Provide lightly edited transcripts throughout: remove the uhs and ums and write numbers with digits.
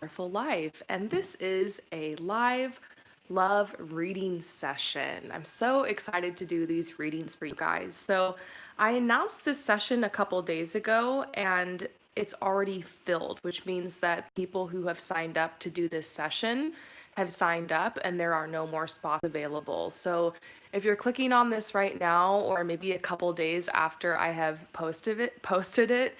Powerful Life, and this is a live love reading session. I'm so excited to do these readings for you guys. So, I announced this session a couple days ago, and it's already filled, which means that people who have signed up to do this session have signed up and there are no more spots available. So, if you're clicking on this right now, or maybe a couple days after I have posted it,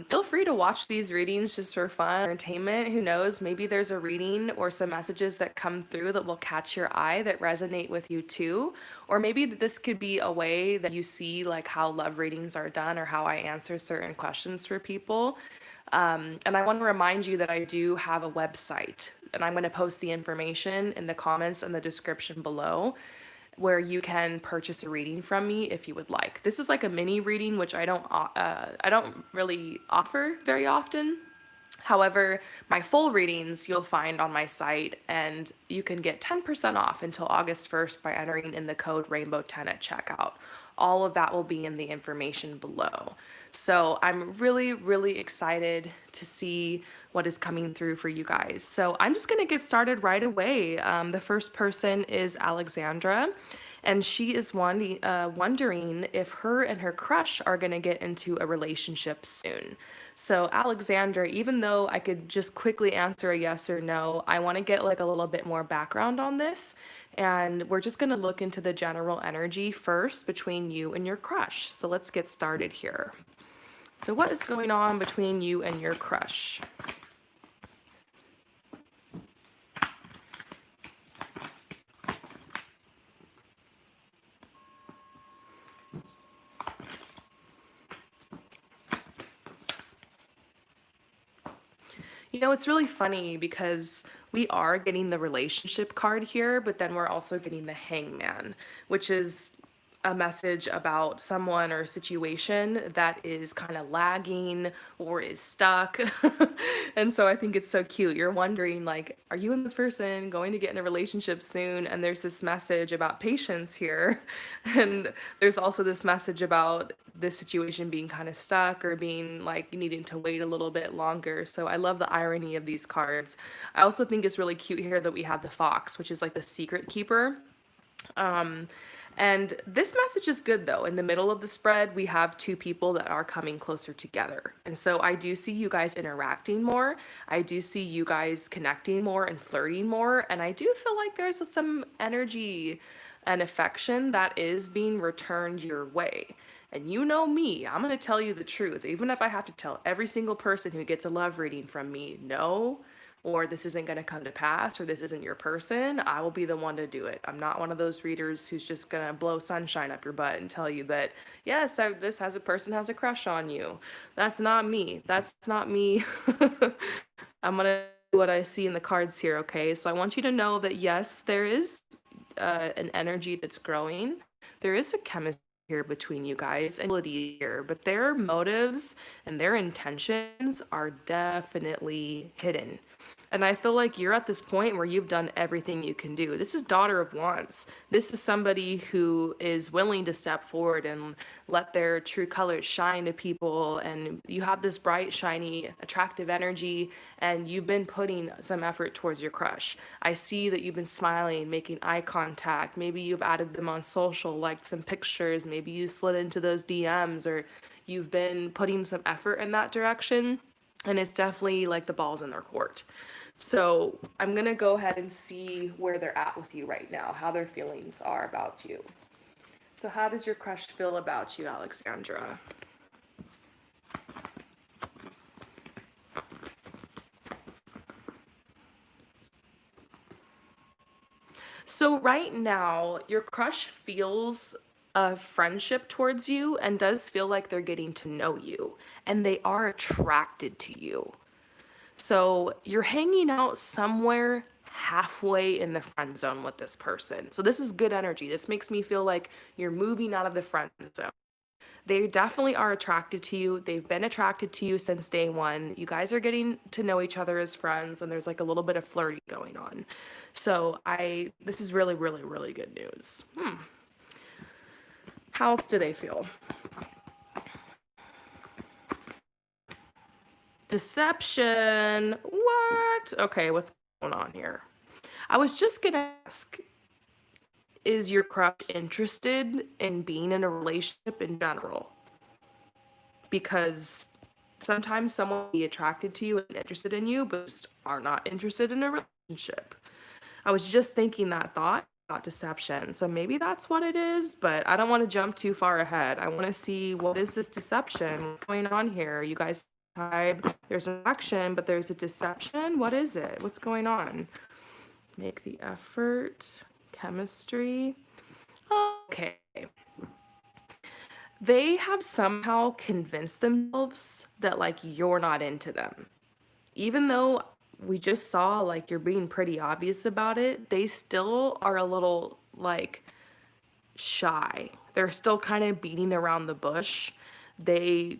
feel free to watch these readings just for fun, entertainment. Who knows? Maybe there's a reading or some messages that come through that will catch your eye that resonate with you too. Or maybe this could be a way that you see like how love readings are done or how I answer certain questions for people. And I want to remind you that I do have a website, and I'm going to post the information in the comments and the description below where you can purchase a reading from me if you would like. This is like a mini reading, which I don't really offer very often. However, my full readings you'll find on my site, and you can get 10% off until August 1st by entering in the code Rainbow10 at checkout. All of that will be in the information below. So I'm really, really excited to see what is coming through for you guys. So I'm just going to get started right away. The first person is Alexandra, and she is wondering if her and her crush are going to get into a relationship soon. So, Alexandra, even though I could just quickly answer a yes or no, I want to get like a little bit more background on this. And we're just going to look into the general energy first between you and your crush. So, let's get started here. So, what is going on between you and your crush? You know, it's really funny because we are getting the relationship card here, but then we're also getting the hangman, which is a message about someone or a situation that is kind of lagging or is stuck. And so I think it's so cute. You're wondering, like, are you and this person going to get in a relationship soon? And there's this message about patience here. And there's also this message about this situation being kind of stuck or being like needing to wait a little bit longer. So I love the irony of these cards. I also think it's really cute here that we have the fox, which is like the secret keeper. Um, and this message is good though. In the middle of the spread, we have two people that are coming closer together. And so I do see you guys interacting more. I do see you guys connecting more and flirting more. And I do feel like there's some energy and affection that is being returned your way. And you know me, I'm going to tell you the truth. Even if I have to tell every single person who gets a love reading from me, no, or this isn't going to come to pass, or this isn't your person, I will be the one to do it. I'm not one of those readers who's just going to blow sunshine up your butt and tell you that, yes, this has a person has a crush on you. That's not me. That's not me. I'm going to do what I see in the cards here, okay? So I want you to know that, yes, there is an energy that's growing. There is a chemistry here between you guys and here, but their motives and their intentions are definitely hidden. And I feel like you're at this point where you've done everything you can do. This is Daughter of Wands. This is somebody who is willing to step forward and let their true colors shine to people. And you have this bright, shiny, attractive energy, and you've been putting some effort towards your crush. I see that you've been smiling, making eye contact. Maybe you've added them on social, liked some pictures. Maybe you slid into those DMs, or you've been putting some effort in that direction. And it's definitely like the ball's in their court. So I'm going to go ahead and see where they're at with you right now, how their feelings are about you. So how does your crush feel about you, Alexandra? So right now, your crush feels a friendship towards you and does feel like they're getting to know you, and they are attracted to you. So you're hanging out somewhere halfway in the friend zone with this person. So this is good energy. This makes me feel like you're moving out of the friend zone. They definitely are attracted to you. They've been attracted to you since day one. You guys are getting to know each other as friends, and there's like a little bit of flirting going on. So this is really, really, really good news. How else do they feel? Deception. What? Okay, what's going on here? I was just gonna ask, is your crush interested in being in a relationship in general? Because sometimes someone will be attracted to you and interested in you, but just are not interested in a relationship. I was just thinking that thought about deception. So maybe that's what it is, but I don't want to jump too far ahead. I want to see, what is this deception? What's going on here? You guys type, there's an action, but there's a deception. What is it? What's going on? Make the effort. Chemistry. Okay. They have somehow convinced themselves that like you're not into them. Even though we just saw like you're being pretty obvious about it, they still are a little like shy. They're still kind of beating around the bush. They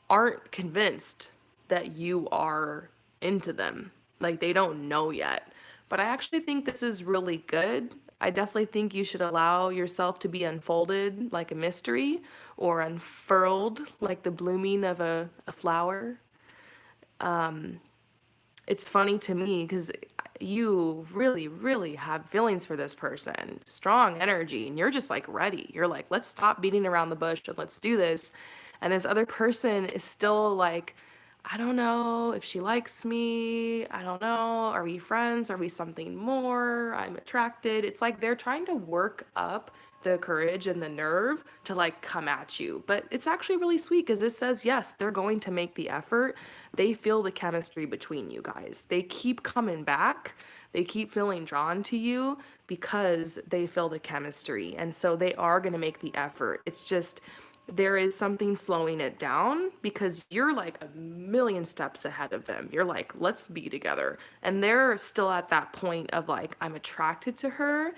aren't convinced that you are into them. Like they don't know yet. But I actually think this is really good. I definitely think you should allow yourself to be unfolded like a mystery or unfurled like the blooming of a flower. It's funny to me because you really, really have feelings for this person, strong energy, and you're just like ready. You're like, let's stop beating around the bush and let's do this. And this other person is still like, I don't know if she likes me. I don't know. Are we friends? Are we something more? I'm attracted. It's like they're trying to work up the courage and the nerve to like come at you. But it's actually really sweet because it says, yes, they're going to make the effort. They feel the chemistry between you guys. They keep coming back. They keep feeling drawn to you because they feel the chemistry. And so they are going to make the effort. It's just, there is something slowing it down because you're like a million steps ahead of them. You're like, let's be together. And they're still at that point of like, I'm attracted to her.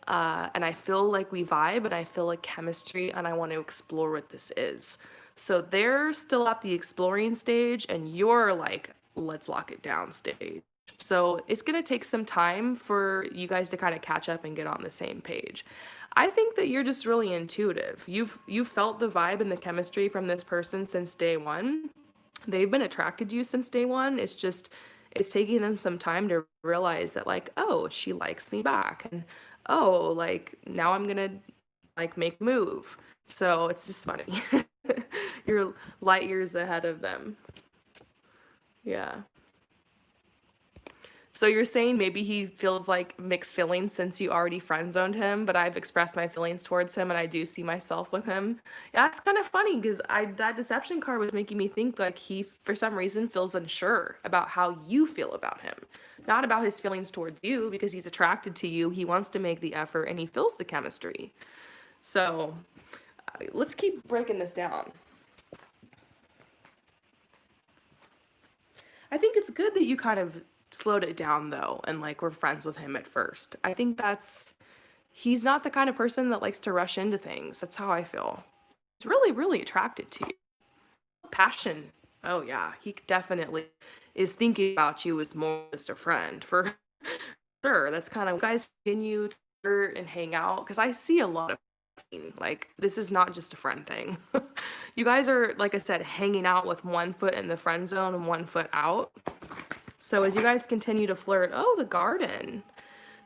And I feel like we vibe and I feel like chemistry and I want to explore what this is. So they're still at the exploring stage and you're like, let's lock it down stage. So it's going to take some time for you guys to kind of catch up and get on the same page. I think that you're just really intuitive. You've felt the vibe and the chemistry from this person since day one. They've been attracted to you since day one. It's just it's taking them some time to realize that like, oh, she likes me back. And oh, like now I'm gonna like make move. So it's just funny. You're light years ahead of them. Yeah. So you're saying maybe he feels like mixed feelings since you already friend zoned him, but I've expressed my feelings towards him and I do see myself with him. Yeah, it's kind of funny because I that deception card was making me think like he for some reason feels unsure about how you feel about him. Not about his feelings towards you because he's attracted to you, he wants to make the effort and he feels the chemistry. So let's keep breaking this down. I think it's good that you kind of slowed it down though and like were friends with him at first. I think that's he's not the kind of person that likes to rush into things. That's how I feel. He's really, really attracted to you. Passion. Oh yeah, he definitely is thinking about you as more than just a friend for sure. That's kind of you guys continue to flirt and hang out because I see a lot of like this is not just a friend thing. You guys are like I said hanging out with one foot in the friend zone and one foot out. So as you guys continue to flirt, oh, the garden.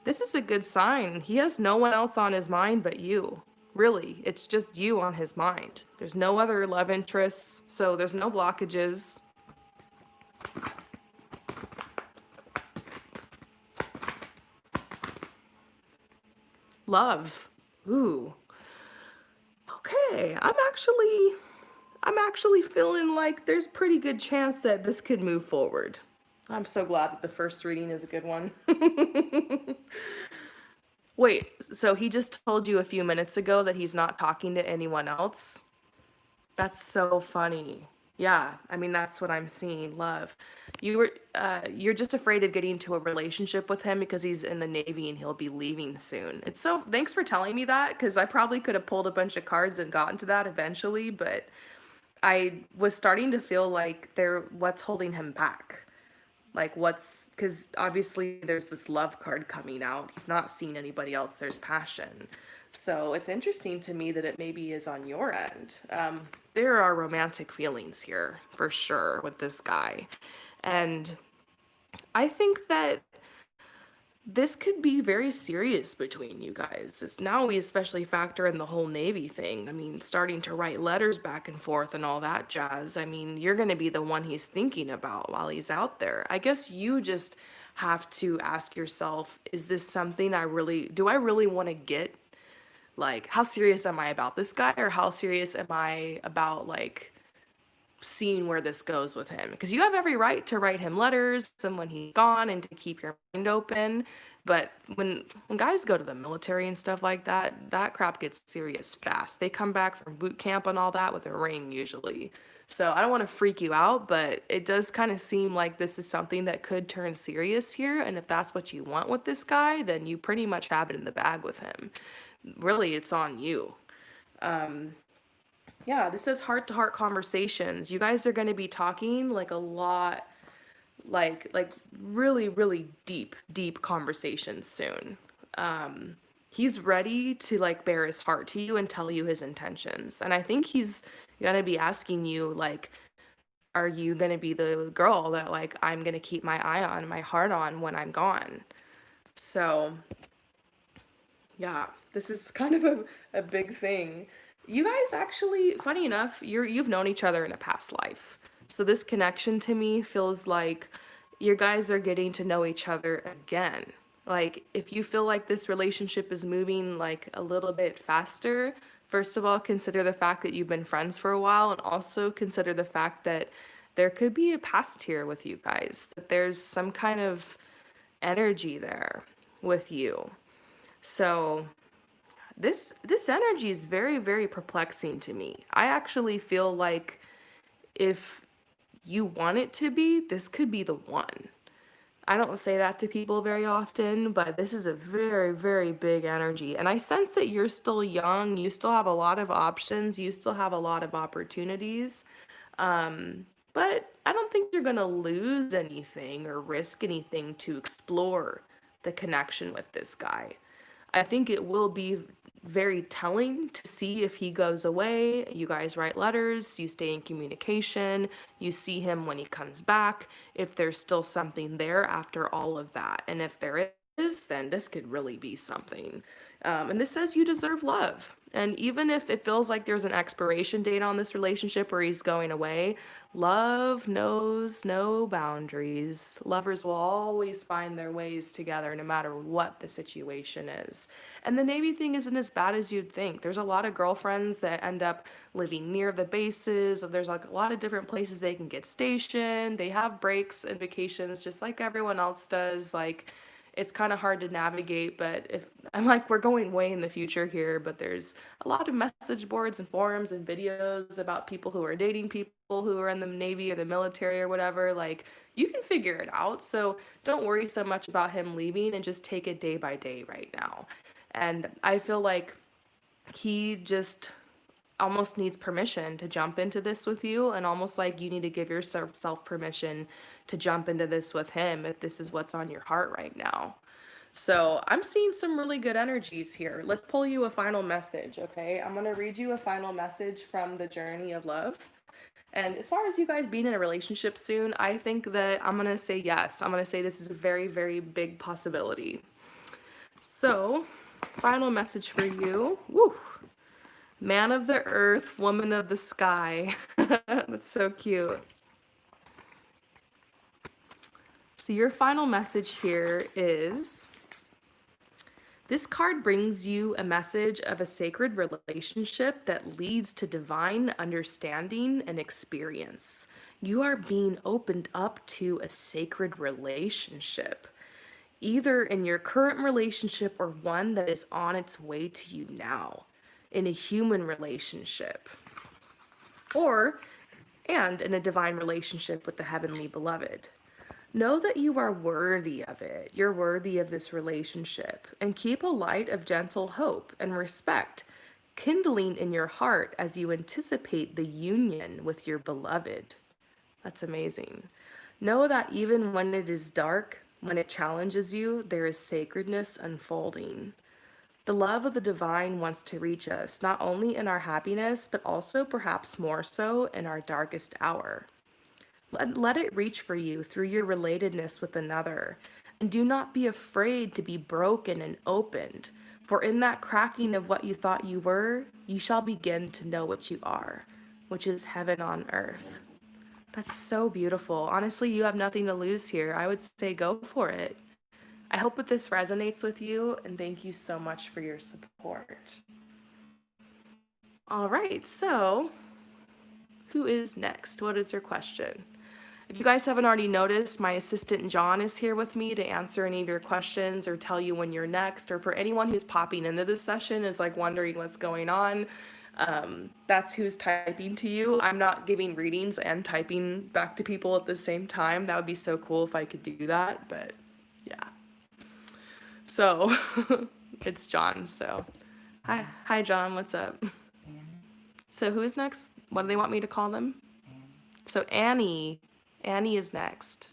This is a good sign. He has no one else on his mind but you. Really, it's just you on his mind. There's no other love interests, so there's no blockages. Love. Ooh. Okay, I'm actually feeling like there's pretty good chance that this could move forward. I'm so glad that the first reading is a good one. Wait, so he just told you a few minutes ago that he's not talking to anyone else? That's so funny. Yeah, I mean that's what I'm seeing, love. You're just afraid of getting into a relationship with him because he's in the Navy and he'll be leaving soon. It's so thanks for telling me that because I probably could have pulled a bunch of cards and gotten to that eventually, but I was starting to feel like there what's holding him back. Like what's because obviously there's this love card coming out. He's not seeing anybody else. There's passion. So it's interesting to me that it maybe is on your end. there are romantic feelings here for sure with this guy. And I think that this could be very serious between you guys. It's now we especially factor in the whole Navy thing. I mean, starting to write letters back and forth and all that jazz. I mean, you're going to be the one he's thinking about while he's out there. I guess you just have to ask yourself, is this something do I really want to get? Like, how serious am I about this guy, or how serious am I about like seeing where this goes with him? Because you have every right to write him letters and when he's gone and to keep your mind open. But when guys go to the military and stuff like that, that crap gets serious fast. They come back from boot camp and all that with a ring usually. So I don't want to freak you out, but it does kind of seem like this is something that could turn serious here. And if that's what you want with this guy, then you pretty much have it in the bag with him. Really, it's on you. Yeah, this is heart to heart conversations. You guys are going to be talking like a lot, like really really deep conversations soon. He's ready to like bare his heart to you and tell you his intentions. And I think he's going to be asking you like, are you going to be the girl that like I'm going to keep my eye on, my heart on when I'm gone? So, yeah, this is kind of a big thing. You guys actually, funny enough, you've known each other in a past life. So this connection to me feels like you guys are getting to know each other again. Like if you feel like this relationship is moving like a little bit faster, first of all, consider the fact that you've been friends for a while, and also consider the fact that there could be a past here with you guys, that there's some kind of energy there with you. So this energy is very very perplexing to me. I actually feel like if you want it to be, this could be the one. I don't say that to people very often, but this is a very very big energy, and I sense that you're still young, you still have a lot of options, you still have a lot of opportunities. But I don't think you're going to lose anything or risk anything to explore the connection with this guy. I think it will be very telling to see if he goes away. You guys write letters, you stay in communication, you see him when he comes back, if there's still something there after all of that. And if there is, then this could really be something. And this says you deserve love. And even if it feels like there's an expiration date on this relationship where he's going away, love knows no boundaries. Lovers will always find their ways together no matter what the situation is. And the Navy thing isn't as bad as you'd think. There's a lot of girlfriends that end up living near the bases. There's like a lot of different places they can get stationed. They have breaks and vacations just like everyone else does. Like, it's kind of hard to navigate, but if I'm like, we're going way in the future here, but there's a lot of message boards and forums and videos about people who are dating people who are in the Navy or the military or whatever. Like, you can figure it out. So don't worry so much about him leaving and just take it day by day right now. And I feel like he just almost needs permission to jump into this with you, and almost like you need to give yourself permission to jump into this with him if this is what's on your heart right now. So I'm seeing some really good energies here. Let's pull you a final message, okay? I'm going to read you a final message from the journey of love. And as far as you guys being in a relationship soon, I think that I'm going to say yes. I'm going to say this is a very, very big possibility. So, final message for you. Woo! Man of the earth, woman of the sky. That's so cute. So your final message here is, this card brings you a message of a sacred relationship that leads to divine understanding and experience. You are being opened up to a sacred relationship, either in your current relationship or one that is on its way to you now, in a human relationship, or and in a divine relationship with the heavenly beloved. Know that you are worthy of it. You're worthy of this relationship. And keep a light of gentle hope and respect kindling in your heart as you anticipate the union with your beloved. That's amazing. Know that even when it is dark, when it challenges you, there is sacredness unfolding. The love of the divine wants to reach us, not only in our happiness, but also perhaps more so in our darkest hour. Let it reach for you through your relatedness with another. And do not be afraid to be broken and opened, for in that cracking of what you thought you were, you shall begin to know what you are, which is heaven on earth. That's so beautiful. Honestly, you have nothing to lose here. I would say go for it. I hope that this resonates with you, and thank you so much for your support. All right, so who is next? What is your question? If you guys haven't already noticed, my assistant John is here with me to answer any of your questions or tell you when you're next, or for anyone who's popping into this session is like wondering what's going on. That's who's typing to you. I'm not giving readings and typing back to people at the same time. That would be so cool if I could do that, but yeah. So it's John. So hi John, what's up? So who is next? What do they want me to call them? So Annie is next.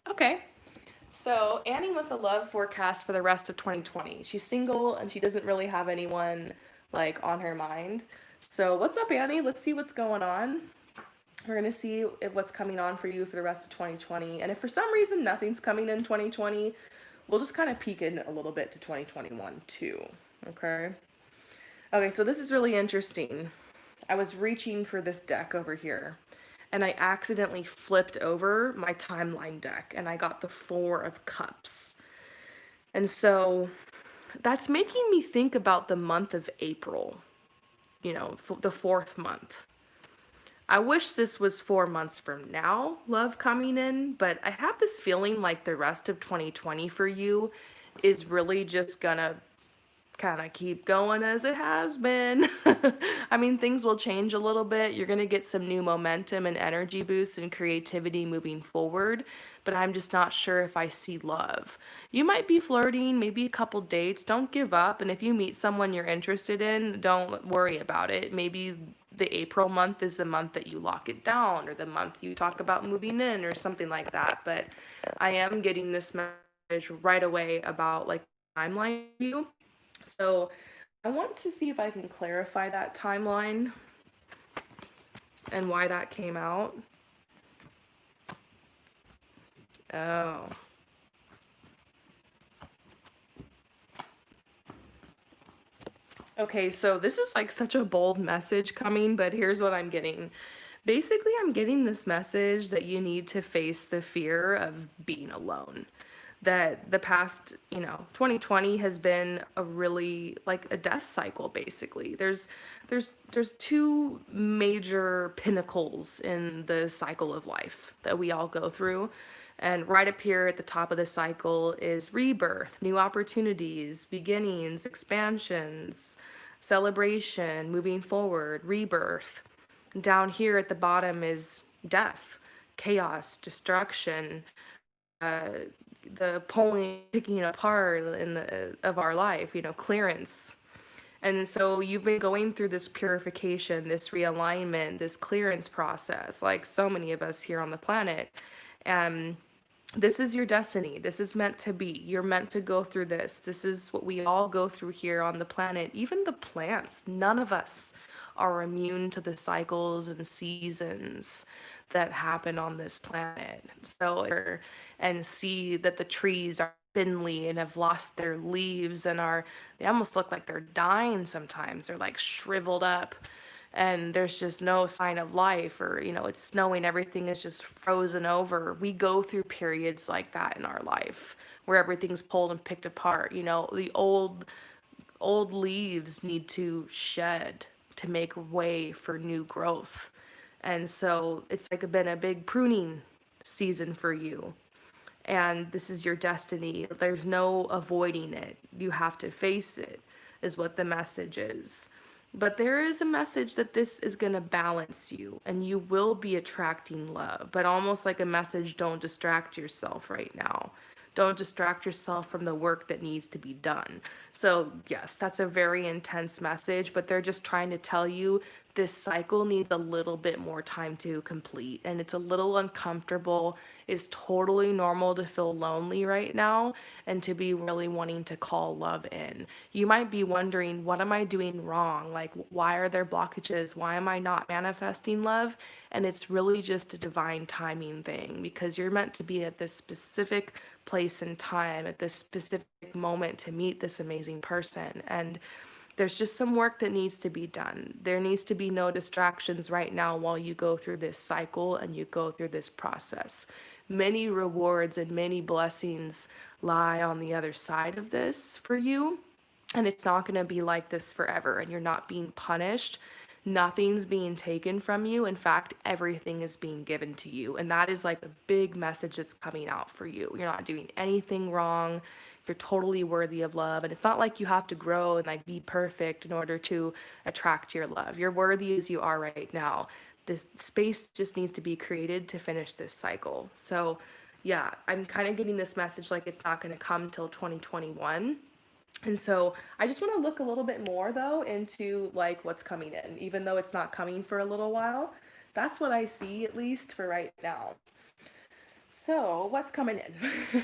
Okay. So Annie wants a love forecast for the rest of 2020. She's single and she doesn't really have anyone like on her mind. So what's up, Annie? Let's see what's going on. We're gonna see if what's coming on for you for the rest of 2020. And if for some reason nothing's coming in 2020, we'll just kind of peek in a little bit to 2021 too. Okay. Okay, so this is really interesting. I was reaching for this deck over here, and I accidentally flipped over my timeline deck, and I got the Four of Cups. And so that's making me think about the month of April, the fourth month. I wish this was 4 months from now, love coming in, but I have this feeling like the rest of 2020 for you is really just gonna kind of keep going as it has been. I mean, things will change a little bit. You're going to get some new momentum and energy boosts and creativity moving forward, but I'm just not sure if I see love. You might be flirting, maybe a couple dates. Don't give up. And if you meet someone you're interested in, don't worry about it. Maybe the April month is the month that you lock it down, or the month you talk about moving in, or something like that. But I am getting this message right away about like timeline you. So I want to see if I can clarify that timeline and why that came out. Oh. Okay, so this is like such a bold message coming, but here's what I'm getting. Basically, I'm getting this message that you need to face the fear of being alone. That the past, 2020 has been a really like a death cycle basically. There's two major pinnacles in the cycle of life that we all go through. And right up here at the top of the cycle is rebirth, new opportunities, beginnings, expansions, celebration, moving forward, rebirth. And down here at the bottom is death, chaos, destruction, uh, the pulling, picking apart in of our life, clearance. And so you've been going through this purification, this realignment, this clearance process, like so many of us here on the planet. And this is your destiny. This is meant to be. You're meant to go through this. This is what we all go through here on the planet. Even the plants, none of us are immune to the cycles and seasons that happen on this planet. So, and see that the trees are spindly and have lost their leaves and they almost look like they're dying sometimes. They're like shriveled up and there's just no sign of life, or it's snowing, everything is just frozen over. We go through periods like that in our life where everything's pulled and picked apart. The old leaves need to shed to make way for new growth. And so it's like been a big pruning season for you. And this is your destiny. There's no avoiding it. You have to face it, is what the message is. But there is a message that this is going to balance you and you will be attracting love, but almost like a message, don't distract yourself right now. Don't distract yourself from the work that needs to be done. So, yes, that's a very intense message, but they're just trying to tell you this cycle needs a little bit more time to complete, and it's a little uncomfortable. It's totally normal to feel lonely right now and to be really wanting to call love in. You might be wondering, what am I doing wrong? Like, why are there blockages? Why am I not manifesting love? And it's really just a divine timing thing, because you're meant to be at this specific place and time at this specific moment to meet this amazing person. And there's just some work that needs to be done. There needs to be no distractions right now while you go through this cycle and you go through this process. Many rewards and many blessings lie on the other side of this for you. And it's not going to be like this forever. And you're not being punished. Nothing's being taken from you. In fact, everything is being given to you. And that is like a big message that's coming out for you. You're not doing anything wrong. You're totally worthy of love. And it's not like you have to grow and like be perfect in order to attract your love. You're worthy as you are right now. This space just needs to be created to finish this cycle. So, yeah, I'm kind of getting this message like it's not going to come till 2021. And so I just want to look a little bit more though into like what's coming in, even though it's not coming for a little while. That's what I see, at least for right now. So what's coming in?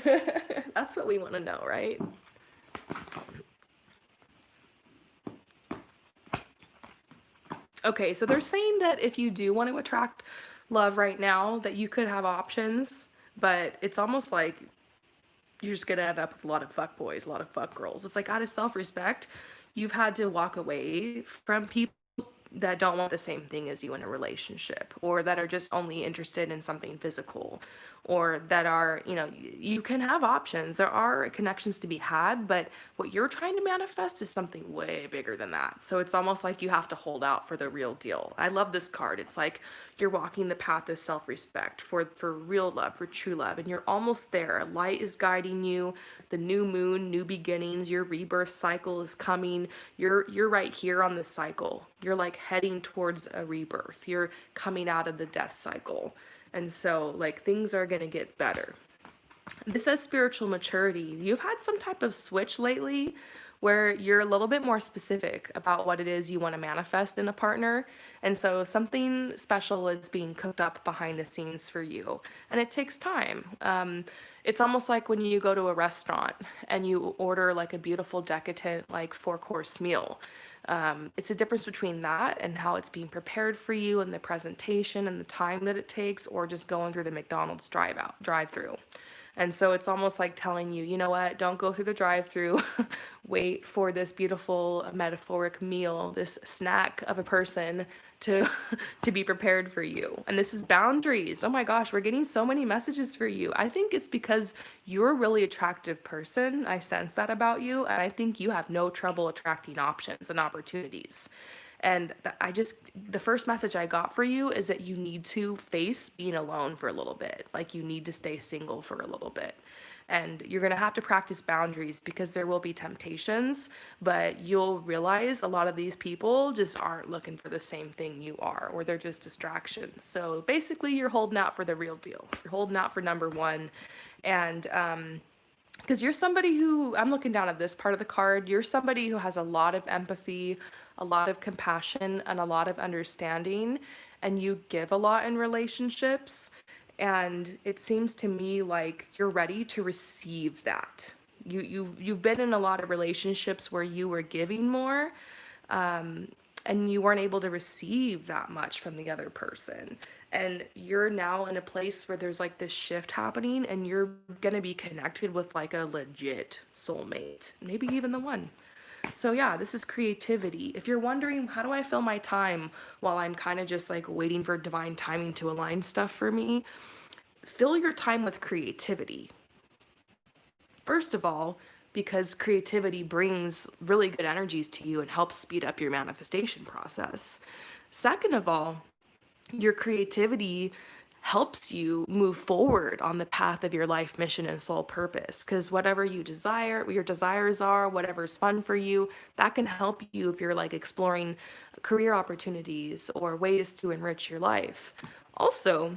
That's what we want to know, right? Okay, so they're saying that if you do want to attract love right now, that you could have options, but it's almost like you're just gonna end up with a lot of fuck boys, a lot of fuck girls. It's like, out of self-respect, you've had to walk away from people that don't want the same thing as you in a relationship, or that are just only interested in something physical, or that are, you can have options. There are connections to be had, but what you're trying to manifest is something way bigger than that. So it's almost like you have to hold out for the real deal. I love this card. It's like you're walking the path of self-respect for real love, for true love, and you're almost there. Light is guiding you. The new moon, new beginnings, your rebirth cycle is coming. You're right here on the cycle. You're like heading towards a rebirth. You're coming out of the death cycle. And so, like, things are going to get better. This says spiritual maturity. You've had some type of switch lately where you're a little bit more specific about what it is you want to manifest in a partner. And so something special is being cooked up behind the scenes for you. And it takes time. It's almost like when you go to a restaurant and you order like a beautiful, decadent, like 4-course meal. It's a difference between that and how it's being prepared for you, and the presentation and the time that it takes, or just going through the McDonald's drive through. And so it's almost like telling you, you know what, don't go through the drive through. Wait for this beautiful metaphoric meal, this snack of a person to to be prepared for you. And this is boundaries. Oh my gosh, we're getting so many messages for you. I think it's because you're a really attractive person. I sense that about you, and I think you have no trouble attracting options and opportunities. And the first message I got for you is that you need to face being alone for a little bit. Like, you need to stay single for a little bit. And you're going to have to practice boundaries, because there will be temptations, but you'll realize a lot of these people just aren't looking for the same thing you are, or they're just distractions. So basically, you're holding out for the real deal. You're holding out for number one. And, because you're somebody who, I'm looking down at this part of the card, you're somebody who has a lot of empathy, a lot of compassion, and a lot of understanding, and you give a lot in relationships. And it seems to me like you're ready to receive that. You've been in a lot of relationships where you were giving more, and you weren't able to receive that much from the other person. And you're now in a place where there's like this shift happening, and you're gonna be connected with like a legit soulmate, maybe even the one. So yeah, this is creativity. If you're wondering, how do I fill my time while I'm kind of just like waiting for divine timing to align stuff for me? Fill your time with creativity. First of all, because creativity brings really good energies to you and helps speed up your manifestation process. Second of all, your creativity helps you move forward on the path of your life mission and soul purpose, because whatever you desire, your desires are, whatever's fun for you, that can help you if you're like exploring career opportunities or ways to enrich your life. Also,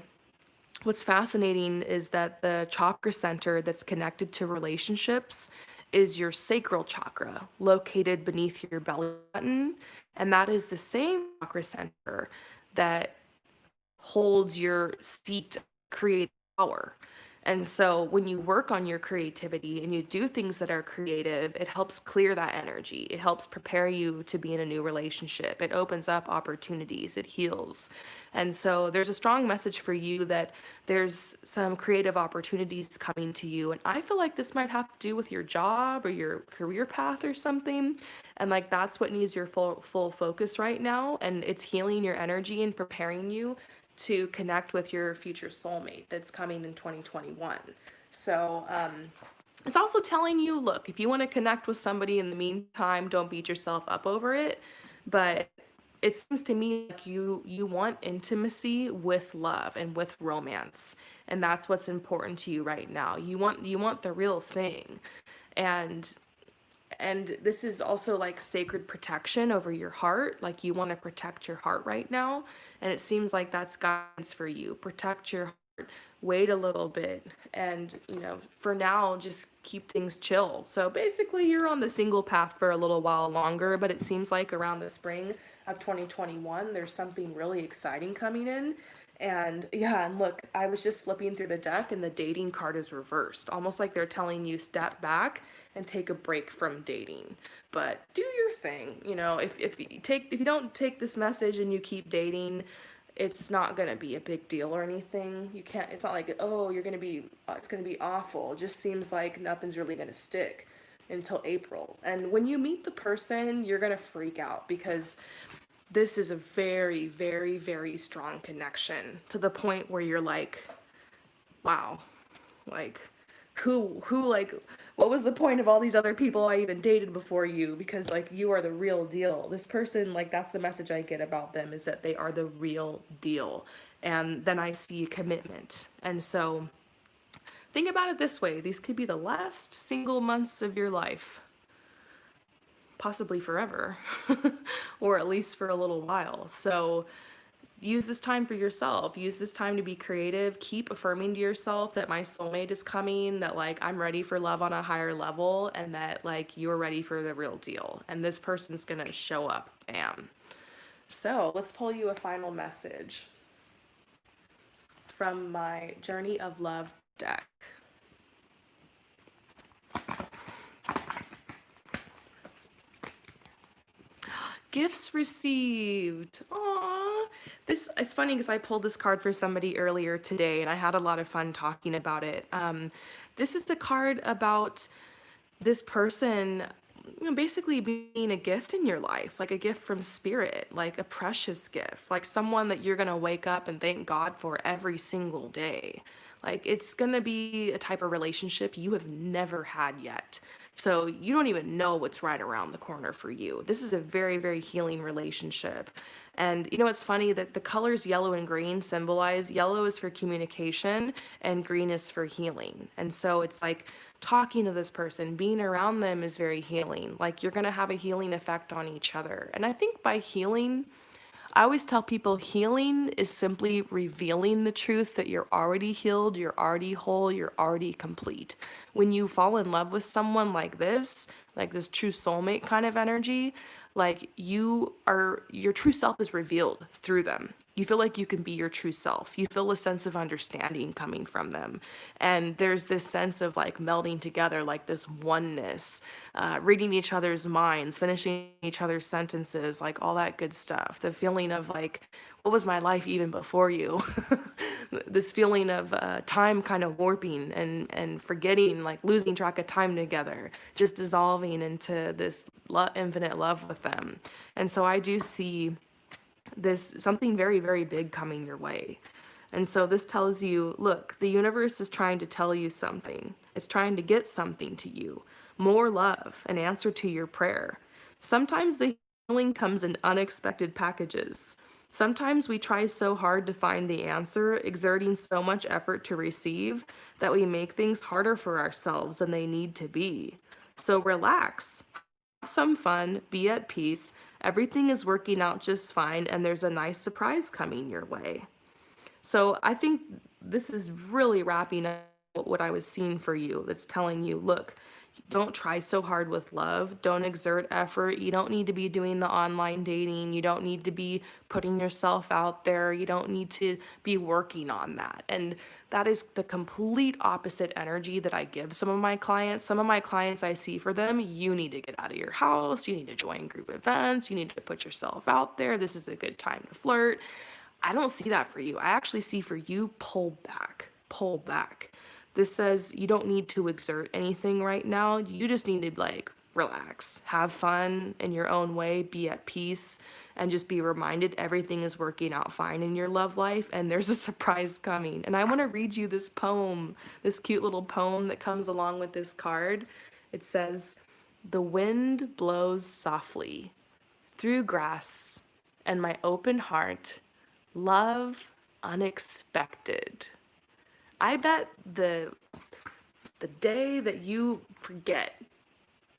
What's fascinating is that the chakra center that's connected to relationships is your sacral chakra, located beneath your belly button. And that is the same chakra center that holds your seat of creative power. And so when you work on your creativity and you do things that are creative, it helps clear that energy. It helps prepare you to be in a new relationship. It opens up opportunities, it heals. And so there's a strong message for you that there's some creative opportunities coming to you. And I feel like this might have to do with your job or your career path or something. And like that's what needs your full focus right now. And it's healing your energy and preparing you to connect with your future soulmate that's coming in 2021. So, it's also telling you, look, if you want to connect with somebody in the meantime, don't beat yourself up over it. But it seems to me like you want intimacy with love and with romance, and that's what's important to you right now. You want the real thing, and this is also like sacred protection over your heart. Like you want to protect your heart right now, and it seems like that's guidance for you. Protect your heart, wait a little bit, and for now just keep things chill. So basically you're on the single path for a little while longer, but it seems like around the spring of 2021 there's something really exciting coming in. And yeah, and look, I was just flipping through the deck and the dating card is reversed. Almost like they're telling you step back and take a break from dating. But do your thing. If you don't take this message and you keep dating, it's not going to be a big deal or anything. You can't It's not like, "Oh, it's going to be awful." It just seems like nothing's really going to stick until April. And when you meet the person, you're going to freak out because this is a very, very, very strong connection to the point where you're like, wow, like, like, what was the point of all these other people I even dated before you? Because, like, you are the real deal. This person, like, that's the message I get about them, is that they are the real deal. And then I see commitment. And so, think about it this way: these could be the last single months of your life, possibly forever, or at least for a little while. So use this time for yourself. Use this time to be creative. Keep affirming to yourself that my soulmate is coming, that like I'm ready for love on a higher level, and that like you're ready for the real deal. And this person's gonna show up. Bam. So let's pull you a final message from my Journey of Love deck. Gifts received. Aww. This it's funny because I pulled this card for somebody earlier today and I had a lot of fun talking about it. This is the card about this person, basically being a gift in your life, like a gift from spirit, like a precious gift, like someone that you're going to wake up and thank God for every single day. Like it's going to be a type of relationship you have never had yet. So you don't even know what's right around the corner for you. This is a very, very healing relationship. And it's funny that the colors yellow and green symbolize, yellow is for communication and green is for healing. And so it's like talking to this person, being around them is very healing. Like you're going to have a healing effect on each other. And I think by healing, I always tell people healing is simply revealing the truth that you're already healed, you're already whole, you're already complete. When you fall in love with someone like this true soulmate kind of energy, like your true self is revealed through them. You feel like you can be your true self. You feel a sense of understanding coming from them. And there's this sense of like melding together, like this oneness, reading each other's minds, finishing each other's sentences, like all that good stuff. The feeling of like, what was my life even before you? This feeling of time kind of warping and forgetting, like losing track of time together, just dissolving into this infinite love with them. And so I do see this something very, very big coming your way. And so this tells you, look, the universe is trying to tell you something. It's trying to get something to you. More love, an answer to your prayer. Sometimes the healing comes in unexpected packages. Sometimes we try so hard to find the answer, exerting so much effort to receive, that we make things harder for ourselves than they need to be. So relax, have some fun, be at peace. Everything is working out just fine, and there's a nice surprise coming your way. So I think this is really wrapping up what I was seeing for you. That's telling you, look, don't try so hard with love. Don't exert effort. You don't need to be doing the online dating. You don't need to be putting yourself out there. You don't need to be working on that. And that is the complete opposite energy that I give some of my clients. Some of my clients, I see for them, you need to get out of your house. You need to join group events. You need to put yourself out there. This is a good time to flirt. I don't see that for you. I actually see for you, pull back, pull back. This says you don't need to exert anything right now. You just need to like relax, have fun in your own way, be at peace, and just be reminded everything is working out fine in your love life and there's a surprise coming. And I want to read you this poem, this cute little poem that comes along with this card. It says, "The wind blows softly through grass and my open heart. Love unexpected." I bet the day that you forget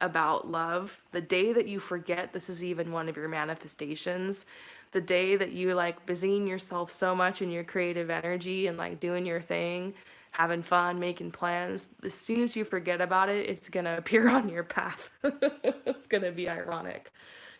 about love, the day that you forget this is even one of your manifestations, the day that you like busying yourself so much in your creative energy and like doing your thing, having fun, making plans, as soon as you forget about it, it's gonna appear on your path. It's gonna be ironic.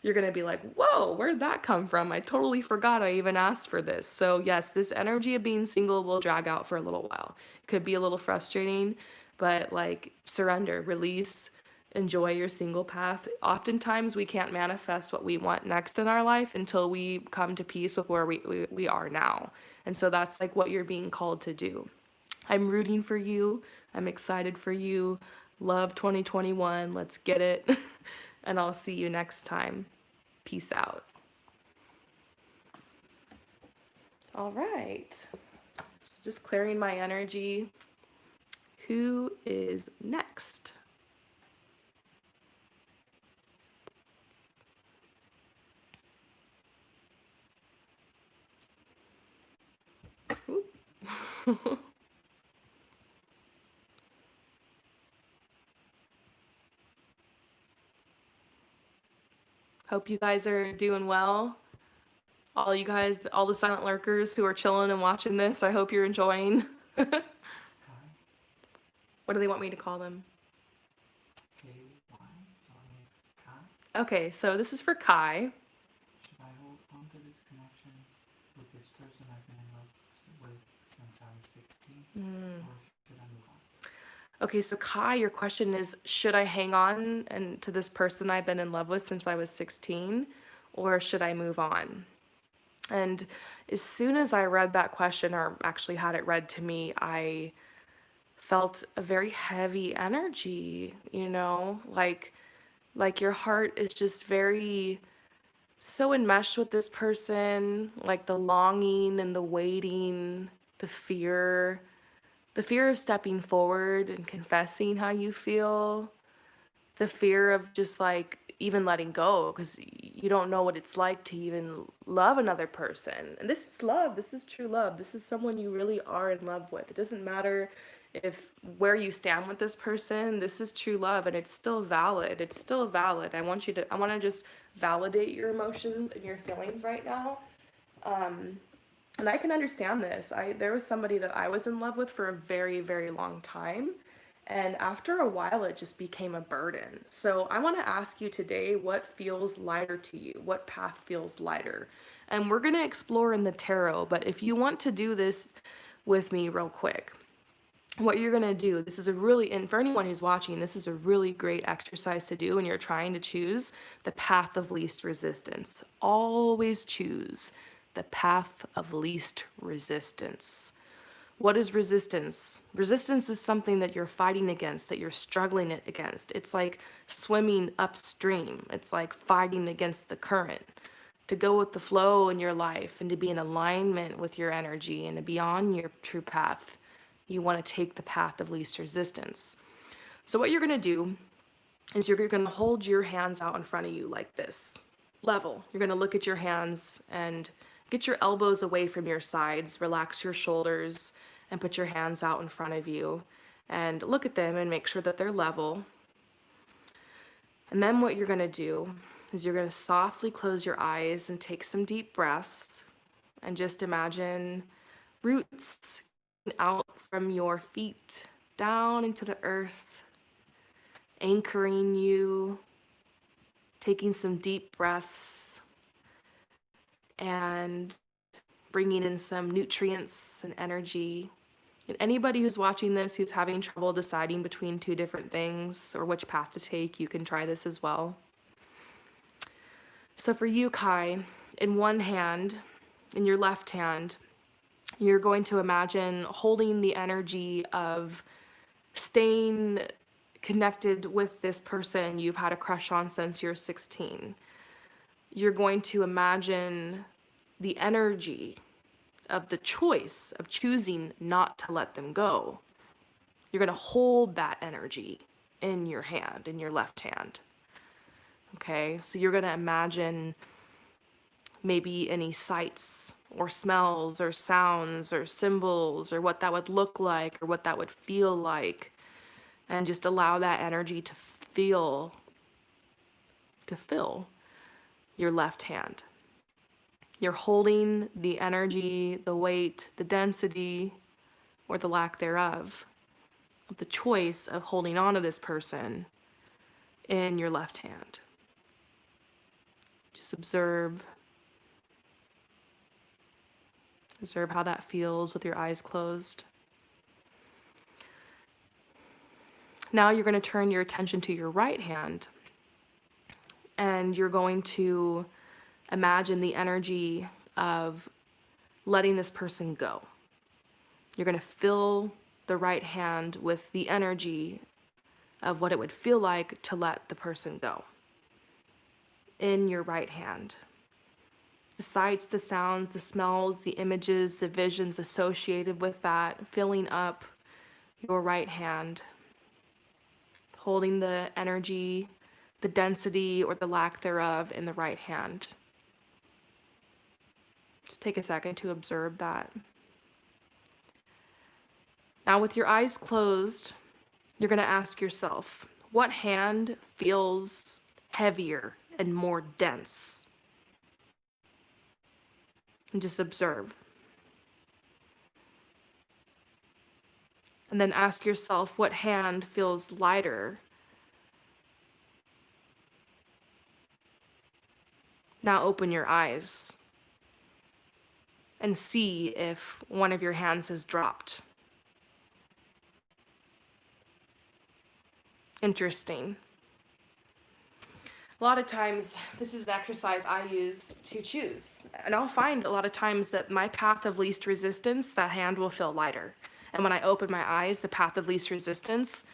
You're gonna be like, whoa, where'd that come from? I totally forgot I even asked for this. So yes, this energy of being single will drag out for a little while. Could be a little frustrating, but like surrender, release, enjoy your single path. Oftentimes we can't manifest what we want next in our life until we come to peace with where we are now. And so that's like what you're being called to do. I'm rooting for you. I'm excited for you. Love 2021. Let's get it. And I'll see you next time. Peace out. All right. So just clearing my energy. Who is next? Hope you guys are doing well. All you guys, all the silent lurkers who are chilling and watching this, I hope you're enjoying. What do they want me to call them? Okay, so this is for Kai. Should I hold on to this connection with this person I've been in love with since I was 16? Or should I move on? Okay, so Kai, your question is, should I hang on and to this person I've been in love with since I was 16, or should I move on? And as soon as I read that question, or actually had it read to me, I felt a very heavy energy, like your heart is just very so enmeshed with this person, like the longing and the waiting, the fear, the fear of stepping forward and confessing how you feel, the fear of just like even letting go because you don't know what it's like to even love another person. And this is love. This is true love. This is someone you really are in love with. It doesn't matter if where you stand with this person. This is true love and it's still valid. It's still valid. I want to just validate your emotions and your feelings right now. And I can understand this. There was somebody that I was in love with for a very, very long time. And after a while, it just became a burden. So I want to ask you today, what feels lighter to you? What path feels lighter? And we're going to explore in the tarot, but if you want to do this with me real quick, what you're going to do, this is a really, and for anyone who's watching, this is a really great exercise to do when you're trying to choose the path of least resistance. Always choose the path of least resistance. What is resistance? Resistance is something that you're fighting against, that you're struggling against. It's like swimming upstream. It's like fighting against the current. To go with the flow in your life and to be in alignment with your energy and to be on your true path, you want to take the path of least resistance. So what you're going to do is you're going to hold your hands out in front of you like this, level. You're going to look at your hands and get your elbows away from your sides, relax your shoulders, and put your hands out in front of you and look at them and make sure that they're level. And then what you're going to do is you're going to softly close your eyes and take some deep breaths and just imagine roots out from your feet down into the earth, anchoring you, taking some deep breaths, and bringing in some nutrients and energy. And anybody who's watching this who's having trouble deciding between two different things or which path to take, you can try this as well. So for you, Kai, in one hand, in your left hand, you're going to imagine holding the energy of staying connected with this person you've had a crush on since you're 16. You're going to imagine the energy of the choice of choosing not to let them go. You're going to hold that energy in your hand, in your left hand. Okay, so you're going to imagine maybe any sights or smells or sounds or symbols or what that would look like or what that would feel like, and just allow that energy to fill your left hand. You're holding the energy, the weight, the density, or the lack thereof, of the choice of holding on to this person in your left hand. Just observe how that feels with your eyes closed. Now you're going to turn your attention to your right hand, and you're going to imagine the energy of letting this person go. You're going to fill the right hand with the energy of what it would feel like to let the person go in your right hand. The sights, the sounds, the smells, the images, the visions associated with that, filling up your right hand, holding the energy, the density, or the lack thereof in the right hand. Just take a second to observe that. Now, with your eyes closed, you're going to ask yourself, what hand feels heavier and more dense? And just observe. And then ask yourself, what hand feels lighter? Now open your eyes and see if one of your hands has dropped. Interesting. A lot of times, this is an exercise I use to choose. And I'll find a lot of times that my path of least resistance, that hand will feel lighter. And when I open my eyes, the path of least resistance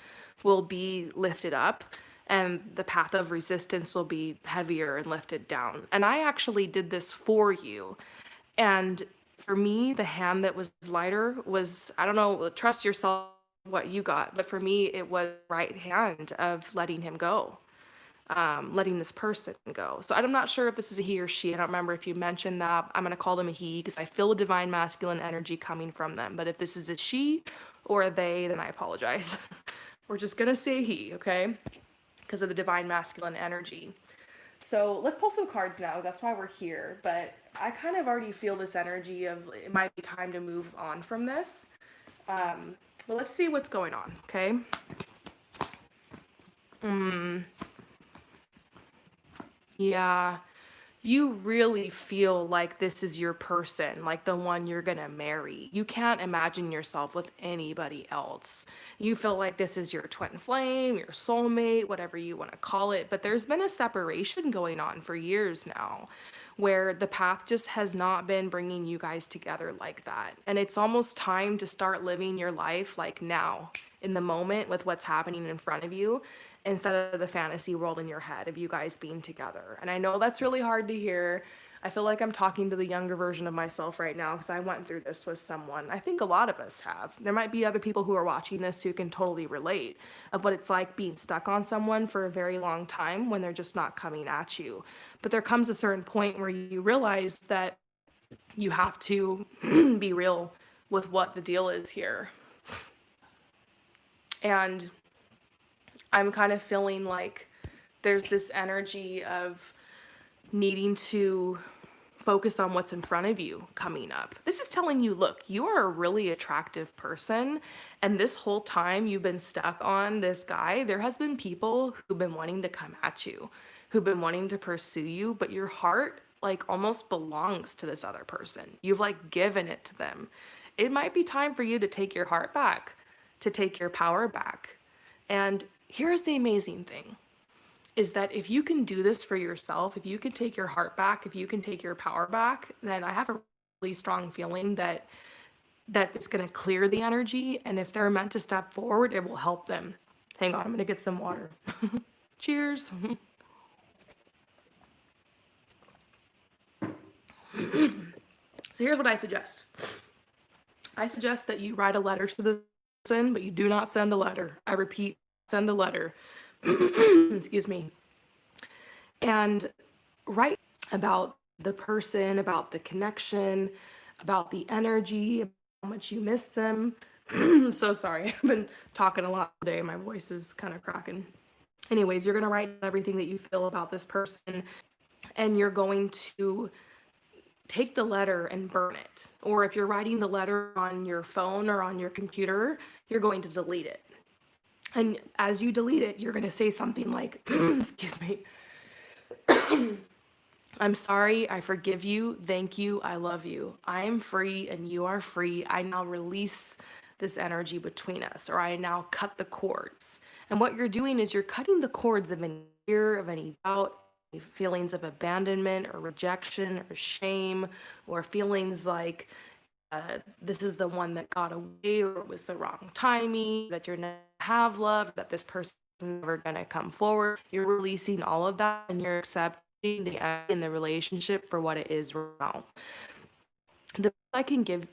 will be lifted up, and the path of resistance will be heavier and lifted down. And I actually did this for you. And for me, the hand that was lighter was, I don't know, trust yourself what you got, but for me, it was right hand of letting him go. Letting this person go. So I'm not sure if this is a he or she. I don't remember if you mentioned that. I'm going to call them a he because I feel a divine masculine energy coming from them. But if this is a she or a they, then I apologize. We're just going to say he, okay? Because of the divine masculine energy. So let's pull some cards now. That's why we're here. But I kind of already feel this energy of it might be time to move on from this. But let's see what's going on, okay? Yeah, you really feel like this is your person, like the one you're gonna marry. You can't imagine yourself with anybody else. You feel like this is your twin flame, your soulmate, whatever you want to call it. But there's been a separation going on for years now, where the path just has not been bringing you guys together like that. And it's almost time to start living your life like now, in the moment, with what's happening in front of you, instead of the fantasy world in your head of you guys being together. And I know that's really hard to hear. I feel like I'm talking to the younger version of myself right now because I went through this with someone. I think a lot of us have. There might be other people who are watching this who can totally relate of what it's like being stuck on someone for a very long time when they're just not coming at you. But there comes a certain point where you realize that you have to be real with what the deal is here. And I'm kind of feeling like there's this energy of needing to focus on what's in front of you coming up. This is telling you, look, you are a really attractive person. And this whole time you've been stuck on this guy, there has been people who've been wanting to come at you, who've been wanting to pursue you, but your heart like almost belongs to this other person. You've like given it to them. It might be time for you to take your heart back, to take your power back. And here's the amazing thing is that if you can do this for yourself, if you can take your heart back, if you can take your power back, then I have a really strong feeling that it's going to clear the energy. And if they're meant to step forward, it will help them. Hang on, I'm going to get some water. Cheers. So here's what I suggest. I suggest that you write a letter to the person, but you do not send the letter. I repeat, send the letter. Excuse me. And write about the person, about the connection, about the energy, how much you miss them. I'm so sorry. I've been talking a lot today. My voice is kind of cracking. Anyways, you're going to write everything that you feel about this person, and you're going to take the letter and burn it. Or if you're writing the letter on your phone or on your computer, you're going to delete it. And as you delete it, you're going to say something like, excuse me, I'm sorry, I forgive you, thank you, I love you. I am free and you are free. I now release this energy between us, or I now cut the cords. And what you're doing is you're cutting the cords of any fear, of any doubt, any feelings of abandonment or rejection or shame, or feelings like this is the one that got away, or it was the wrong timing, that you're never have love, that this person is never going to come forward. You're releasing all of that and you're accepting the end in the relationship for what it is right now. The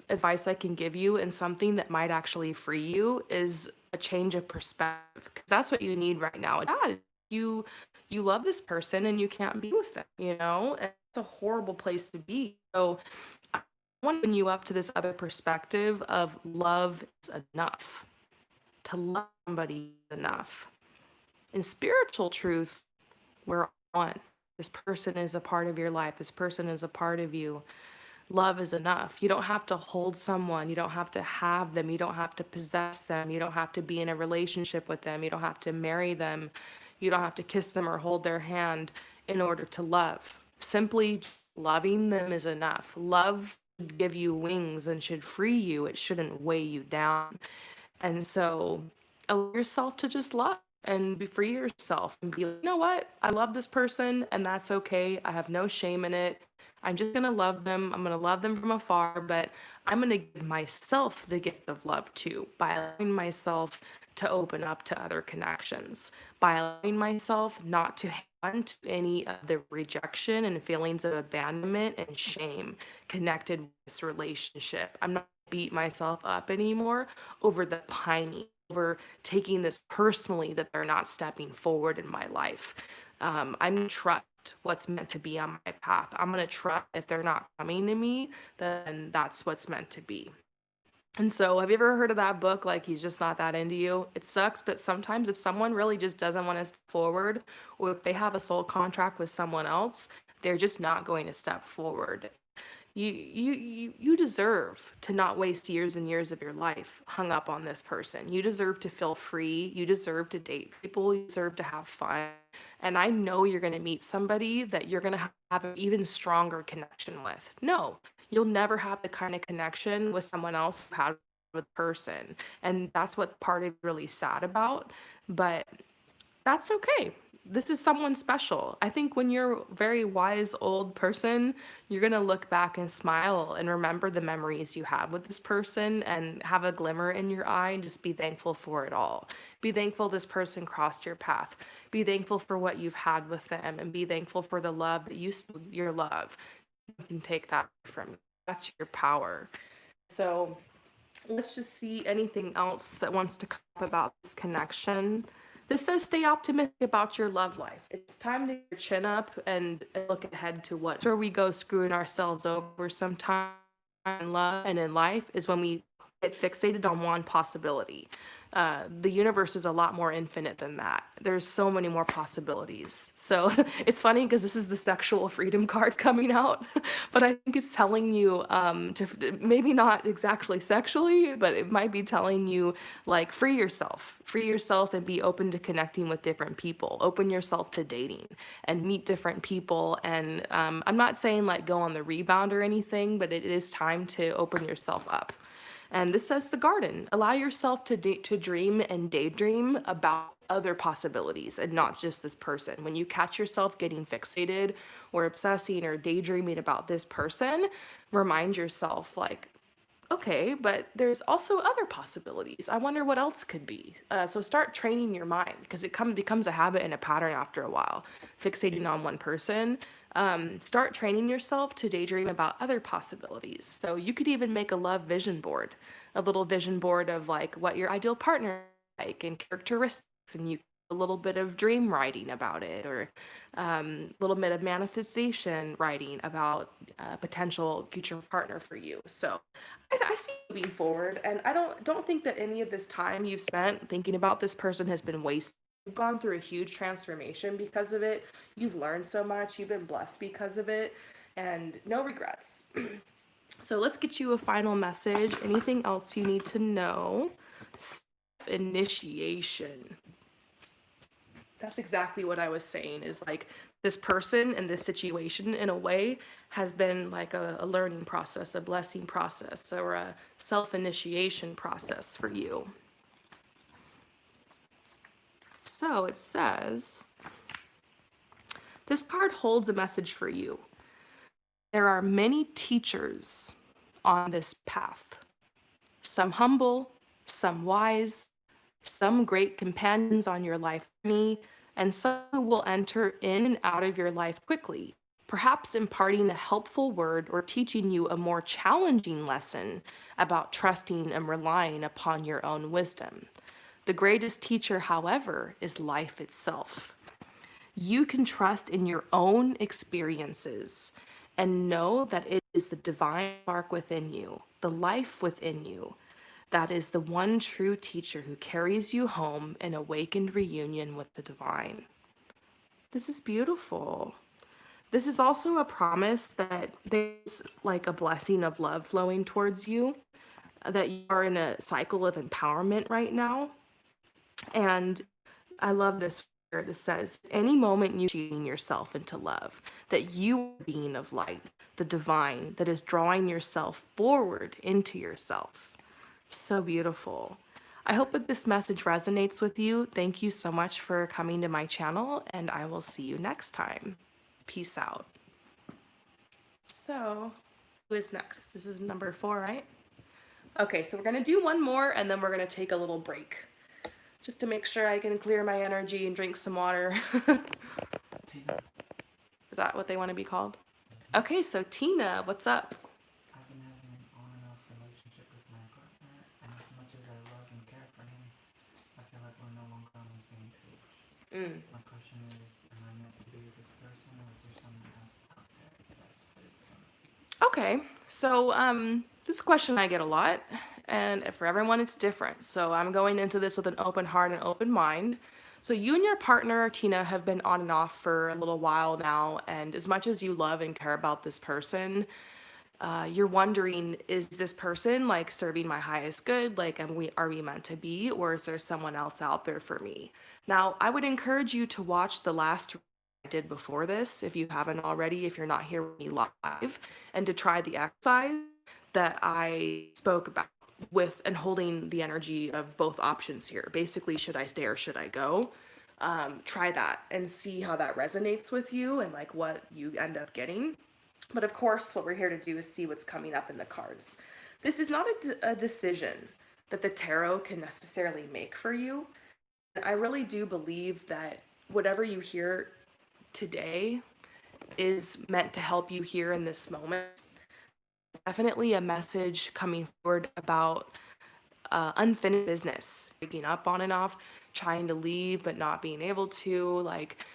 advice I can give you, and something that might actually free you, is a change of perspective, because that's what you need right now. God, you love this person and you can't be with them, you know? And it's a horrible place to be. So I want to open you up to this other perspective of love is enough. To love somebody is enough. In spiritual truth, we're one. This person is a part of your life. This person is a part of you. Love is enough. You don't have to hold someone. You don't have to have them. You don't have to possess them. You don't have to be in a relationship with them. You don't have to marry them. You don't have to kiss them or hold their hand in order to love. Simply loving them is enough. Love should give you wings and should free you. It shouldn't weigh you down. And so allow yourself to just love and be free yourself and be like, you know what? I love this person and that's okay. I have no shame in it. I'm just going to love them. I'm going to love them from afar, but I'm going to give myself the gift of love too, by allowing myself to open up to other connections, by allowing myself not to hang on to any of the rejection and feelings of abandonment and shame connected with this relationship. I'm not beat myself up anymore over the pining, over taking this personally that they're not stepping forward in my life. I'm going to trust what's meant to be on my path. I'm going to trust if they're not coming to me, then that's what's meant to be. And so, have you ever heard of that book, like, He's Just Not That Into You? It sucks, but sometimes if someone really just doesn't want to step forward, or if they have a soul contract with someone else, they're just not going to step forward. You deserve to not waste years and years of your life hung up on this person. You deserve to feel free. You deserve to date people. You deserve to have fun. And I know you're going to meet somebody that you're going to have an even stronger connection with. No, you'll never have the kind of connection with someone else you had with a person. And that's what part of really sad about. But that's okay. This is someone special. I think when you're a very wise old person, you're going to look back and smile and remember the memories you have with this person and have a glimmer in your eye and just be thankful for it all. Be thankful this person crossed your path. Be thankful for what you've had with them, and be thankful for the love that your love. You can take that from you. That's your power. So let's just see anything else that wants to come up about this connection. This says stay optimistic about your love life. It's time to get your chin up and look ahead to where we go screwing ourselves over sometimes in love and in life is when we get fixated on one possibility. The universe is a lot more infinite than that. There's so many more possibilities. So it's funny because this is the sexual freedom card coming out, but I think it's telling you to maybe not exactly sexually, but it might be telling you like free yourself and be open to connecting with different people. Open yourself to dating and meet different people. And I'm not saying like go on the rebound or anything, but it is time to open yourself up. And this says the garden. Allow yourself to dream and daydream about other possibilities and not just this person. When you catch yourself getting fixated or obsessing or daydreaming about this person, remind yourself like, okay, but there's also other possibilities. I wonder what else could be. So start training your mind because becomes a habit and a pattern after a while. Fixating on one person. Start training yourself to daydream about other possibilities. So you could even make a love vision board, a little vision board of like what your ideal partner is like and characteristics, and you a little bit of dream writing about it, or a little bit of manifestation writing about a potential future partner for you. So I see you moving forward, and I don't think that any of this time you've spent thinking about this person has been wasted. You've gone through a huge transformation because of it. You've learned so much. You've been blessed because of it, and no regrets. So let's get you a final message. Anything else you need to know? Initiation. That's exactly what I was saying, is like this person and this situation in a way has been like a learning process, a blessing process, or a self-initiation process for you. So it says, this card holds a message for you. There are many teachers on this path, some humble, some wise, some great companions on your life journey, and some who will enter in and out of your life quickly, perhaps imparting a helpful word or teaching you a more challenging lesson about trusting and relying upon your own wisdom. The greatest teacher, however, is life itself. You can trust in your own experiences and know that it is the divine spark within you, the life within you, that is the one true teacher who carries you home in awakened reunion with the divine. This is beautiful. This is also a promise that there's like a blessing of love flowing towards you, that you are in a cycle of empowerment right now. And I love this where this says, any moment you cheating yourself into love, that you are a being of light, the divine, that is drawing yourself forward into yourself. So beautiful. I hope that this message resonates with you. Thank you so much for coming to my channel, and I will see you next time. Peace out. So, who is next? This is number 4, right? Okay, so we're going to do one more, and then we're going to take a little break, just to make sure I can clear my energy and drink some water. Tina, Is that what they want to be called? Okay, so Tina, what's up? I've been having an on and off relationship with my partner, and as much as I love and care for him, I feel like we're no longer on the same page. My question is, am I meant to be with this person, or is there someone else out there that's fitted for me? Okay, so this is a question I get a lot, and for everyone it's different. So I'm going into this with an open heart and open mind. So you and your partner, Tina, have been on and off for a little while now, and as much as you love and care about this person, you're wondering, is this person like serving my highest good? Like, are we meant to be, or is there someone else out there for me? Now, I would encourage you to watch the last I did before this, if you haven't already, if you're not here with me live, and to try the exercise that I spoke about with and holding the energy of both options here. Basically, should I stay or should I go? Try that and see how that resonates with you and like what you end up getting. But of course, what we're here to do is see what's coming up in the cards. This is not a decision that the tarot can necessarily make for you. I really do believe that whatever you hear today is meant to help you here in this moment. Definitely a message coming forward about unfinished business, breaking up on and off, trying to leave but not being able to. Like,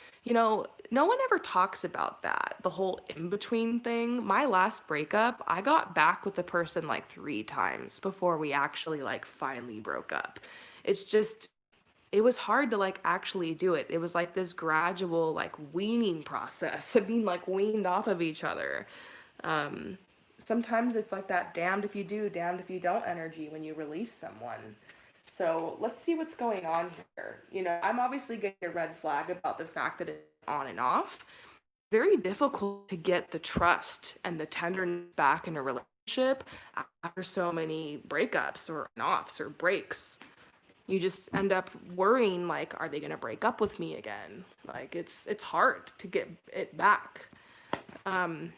no one ever talks about that, the whole in between thing. My last breakup, I got back with the person like 3 times before we actually like finally broke up. It's just, it was hard to like actually do it. It was like this gradual like weaning process of being like weaned off of each other. Um, Sometimes it's like that damned if you do, damned if you don't energy when you release someone. So let's see what's going on here. I'm obviously getting a red flag about the fact that it's on and off. Very difficult to get the trust and the tenderness back in a relationship after so many breakups or offs or breaks. You just end up worrying like, are they gonna break up with me again? Like it's hard to get it back. Um,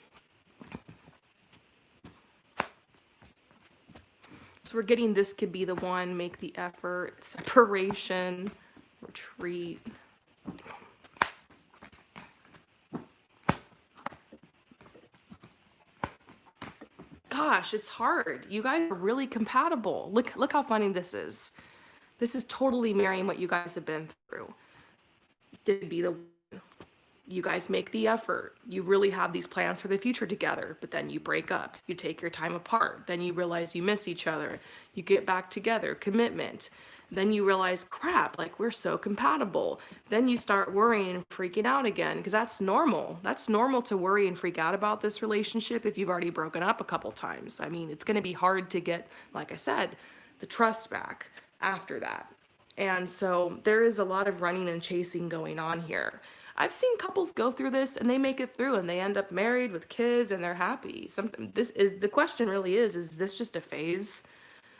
So we're getting this could be the one, make the effort, separation, retreat. Gosh, it's hard. You guys are really compatible. Look how funny this is. This is totally mirroring what you guys have been through. To be the you guys make the effort. You really have these plans for the future together, but then you break up. You take your time apart. Then you realize you miss each other. You get back together, commitment. Then you realize, crap, like we're so compatible. Then you start worrying and freaking out again because that's normal. That's normal to worry and freak out about this relationship if you've already broken up a couple times. I mean, it's going to be hard to get, like I said, the trust back after that. And so there is a lot of running and chasing going on here. I've seen couples go through this and they make it through and they end up married with kids and they're happy. This is the question really is this just a phase?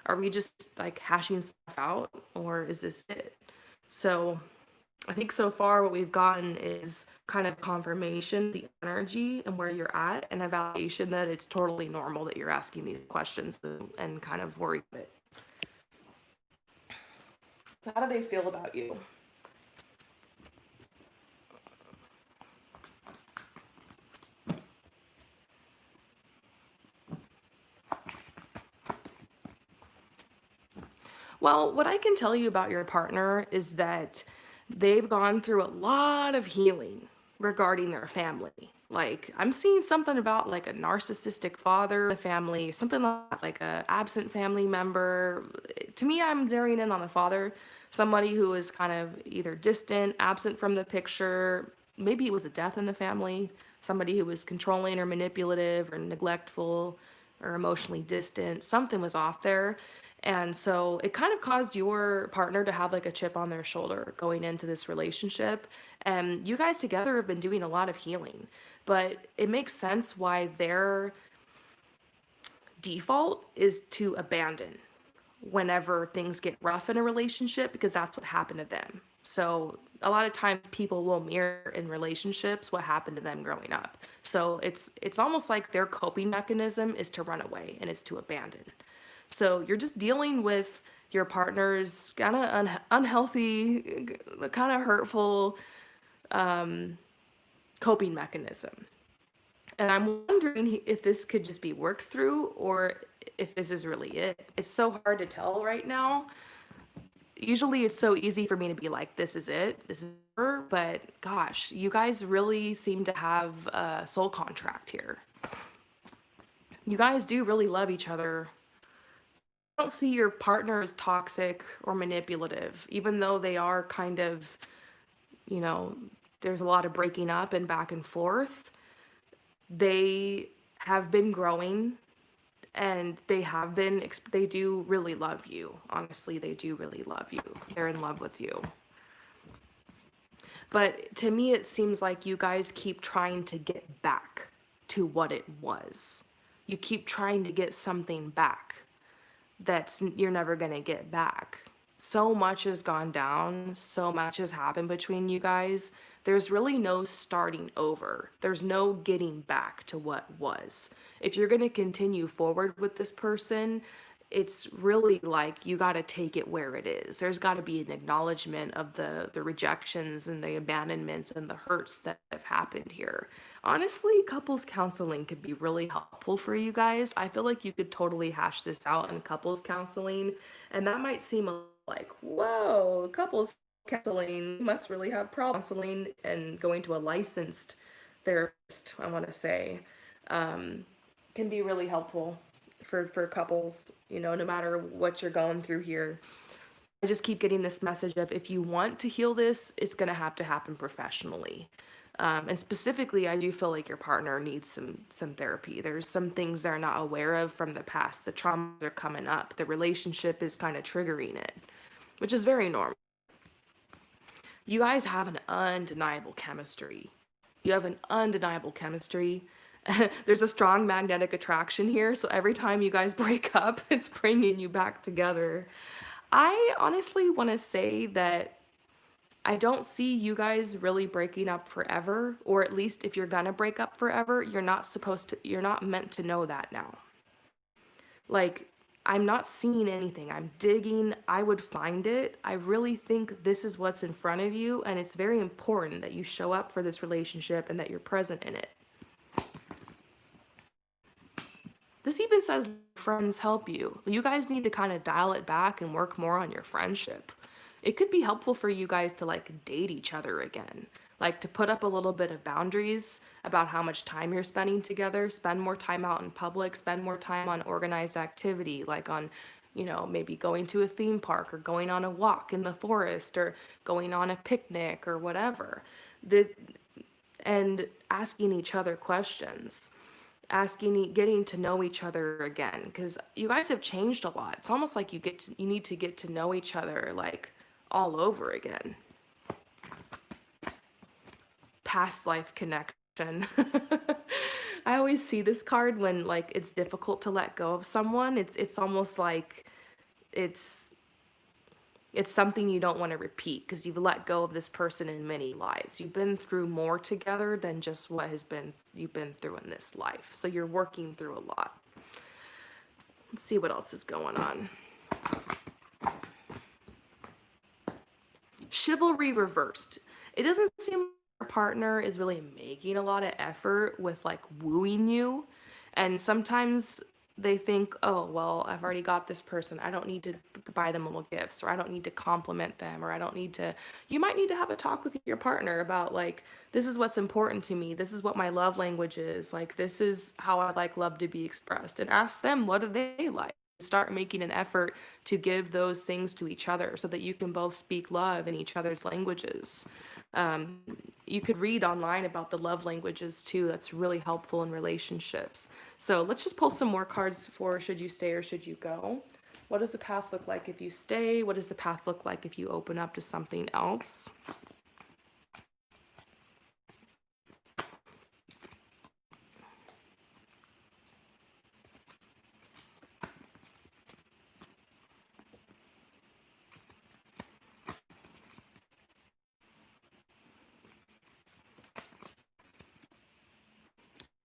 Are we just like hashing stuff out or is this it? So I think so far what we've gotten is kind of confirmation, the energy and where you're at, and a validation that it's totally normal that you're asking these questions and kind of worried about it. So how do they feel about you? Well, what I can tell you about your partner is that they've gone through a lot of healing regarding their family. Like, I'm seeing something about like a narcissistic father in the family, something like that, like a absent family member. To me, I'm zeroing in on the father, somebody who is kind of either distant, absent from the picture. Maybe it was a death in the family, somebody who was controlling or manipulative or neglectful or emotionally distant. Something was off there. And so it kind of caused your partner to have like a chip on their shoulder going into this relationship. And you guys together have been doing a lot of healing, but it makes sense why their default is to abandon whenever things get rough in a relationship because that's what happened to them. So a lot of times people will mirror in relationships what happened to them growing up. So it's almost like their coping mechanism is to run away and it's to abandon. So you're just dealing with your partner's kind of unhealthy, kind of hurtful coping mechanism. And I'm wondering if this could just be worked through or if this is really it. It's so hard to tell right now. Usually it's so easy for me to be like, this is it, this is her, but gosh, you guys really seem to have a soul contract here. You guys do really love each other. I don't see your partner as toxic or manipulative, even though they are kind of, you know, there's a lot of breaking up and back and forth. They have been growing and they do really love you. Honestly, they do really love you. They're in love with you. But to me, it seems like you guys keep trying to get back to what it was. You keep trying to get something back that's you're never going to get back. So much has gone down, so much has happened between you guys. There's really no starting over. There's no getting back to what was. If you're going to continue forward with this person, it's really like you got to take it where it is. There's got to be an acknowledgement of the rejections and the abandonments and the hurts that have happened here. Honestly, couples counseling could be really helpful for you guys. I feel like you could totally hash this out in couples counseling, and that might seem like, whoa, couples counseling, you must really have problem counseling and going to a licensed therapist, I want to say, um, can be really helpful for couples, no matter what you're going through here. I just keep getting this message of if you want to heal this, it's going to have to happen professionally. And specifically, I do feel like your partner needs some therapy. There's some things they're not aware of from the past. The traumas are coming up. The relationship is kind of triggering it, which is very normal. You guys have an undeniable chemistry. You have an undeniable chemistry. There's a strong magnetic attraction here, so every time you guys break up, it's bringing you back together. I honestly want to say that I don't see you guys really breaking up forever, or at least if you're gonna break up forever, you're not meant to know that now. Like, I'm not seeing anything. I'm digging. I would find it. I really think this is what's in front of you, and it's very important that you show up for this relationship and that you're present in it. This even says friends help you. You guys need to kind of dial it back and work more on your friendship. It could be helpful for you guys to like date each other again. Like to put up a little bit of boundaries about how much time you're spending together, spend more time out in public, spend more time on organized activity, like on, maybe going to a theme park or going on a walk in the forest or going on a picnic or whatever. The, and asking each other questions, getting to know each other again, because you guys have changed a lot. It's almost like you need to get to know each other like all over again. Past life connection. I always see this card when like it's difficult to let go of someone. It's almost like it's it's something you don't want to repeat because you've let go of this person in many lives. You've been through more together than just what has been you've been through in this life. So you're working through a lot. Let's see what else is going on. Chivalry reversed. It doesn't seem like your partner is really making a lot of effort with like wooing you. And sometimes they think, oh, well, I've already got this person. I don't need to buy them little gifts, or I don't need to compliment them, or I don't need to. You might need to have a talk with your partner about, like, this is what's important to me. This is what my love language is. Like, this is how I like love to be expressed. And ask them, what do they like? Start making an effort to give those things to each other so that you can both speak love in each other's languages. Um, you could read online about the love languages too. That's really helpful in relationships. So let's just pull some more cards for should you stay or should you go. What does the path look like if you stay? What does the path look like if you open up to something else?